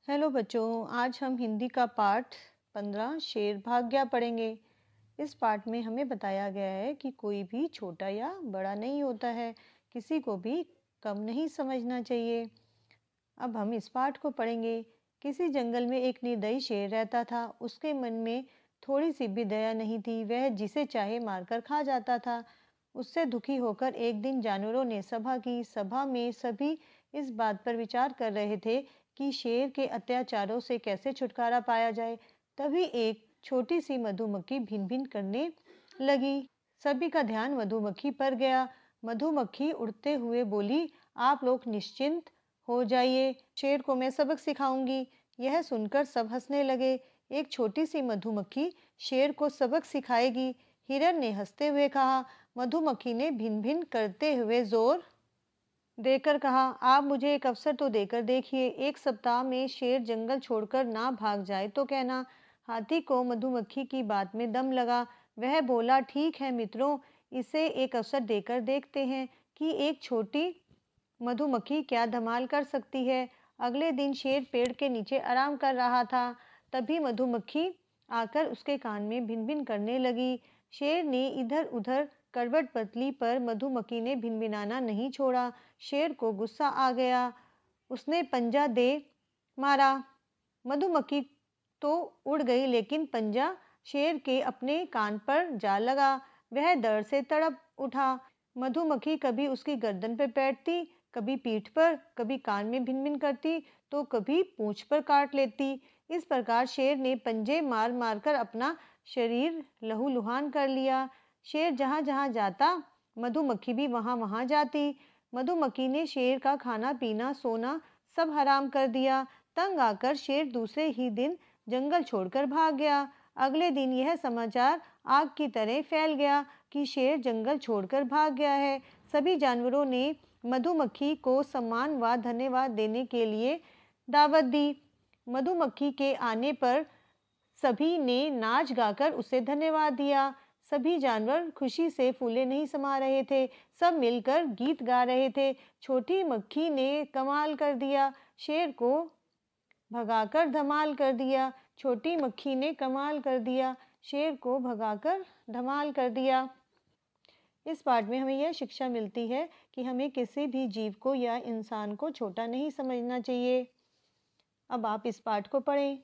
Hello बच्चों, आज हम हिंदी का पाठ 15 शेर भाग गया पढ़ेंगे। इस पाठ में हमें बताया गया है कि कोई भी छोटा या बड़ा नहीं होता है, किसी को भी कम नहीं समझना चाहिए। अब हम इस पाठ को पढ़ेंगे। किसी जंगल में एक निर्दयी शेर रहता था। उसके मन में थोड़ी सी भी दया नहीं थी। वह जिसे चाहे मारकर खा जाता था। उससे दुखी होकर एक दिन जानवरों ने सभा की। सभा में सभी इस बात पर विचार कर रहे थे कि शेर के अत्याचारों से कैसे छुटकारा पाया जाए। तभी एक छोटी सी मधुमक्खी भिन भिन करने लगी। सभी का ध्यान मधुमक्खी पर गया। मधुमक्खी उड़ते हुए बोली, आप लोग निश्चिंत हो जाइए, शेर को मैं सबक सिखाऊंगी। यह सुनकर सब हंसने लगे। एक छोटी सी मधुमक्खी शेर को सबक सिखाएगी। हिरन ने हंसते हुए कहा। मधुमक्खी ने भिन भिन करते हुए जोर देकर कहा, आप मुझे एक अवसर तो देकर देखिए। एक सप्ताह में शेर जंगल छोड़कर ना भाग जाए तो कहना। हाथी को मधुमक्खी की बात में दम लगा। वह बोला, ठीक है मित्रों, इसे एक अवसर देकर देखते हैं कि एक छोटी मधुमक्खी क्या धमाल कर सकती है। अगले दिन शेर पेड़ के नीचे आराम कर रहा था। तभी मधुमक्खी आकर उसके कान में भिन भिन करने लगी। शेर ने इधर उधर करवट बदली पर मधुमक्खी ने भिनभिनाना नहीं छोड़ा। शेर को गुस्सा आ गया। उसने पंजा दे मारा। मधुमक्खी तो उड़ गई, लेकिन पंजा शेर के अपने कान पर जा लगा। वह दर्द से तड़प उठा। मधुमक्खी कभी उसकी गर्दन पर बैठती, कभी पीठ पर, कभी कान में भिन भिन करती, तो कभी पूंछ पर काट लेती। इस प्रकार शेर ने पंजे मार मार कर अपना शरीर लहूलुहान कर लिया। शेर जहाँ जहाँ जाता, मधुमक्खी भी वहाँ वहाँ जाती। मधुमक्खी ने शेर का खाना पीना सोना सब हराम कर दिया। तंग आकर शेर दूसरे ही दिन जंगल छोड़कर भाग गया। अगले दिन यह समाचार आग की तरह फैल गया कि शेर जंगल छोड़कर भाग गया है। सभी जानवरों ने मधुमक्खी को सम्मान व धन्यवाद देने के लिए दावत दी। मधुमक्खी के आने पर सभी ने नाच गाकर उसे धन्यवाद दिया। सभी जानवर खुशी से फूले नहीं समा रहे थे। सब मिलकर गीत गा रहे थे। छोटी मक्खी ने कमाल कर दिया, शेर को भगाकर धमाल कर दिया। छोटी मक्खी ने कमाल कर दिया, शेर को भगाकर धमाल कर दिया। इस पाठ में हमें यह शिक्षा मिलती है कि हमें किसी भी जीव को या इंसान को छोटा नहीं समझना चाहिए। अब आप इस पाठ को पढ़ें।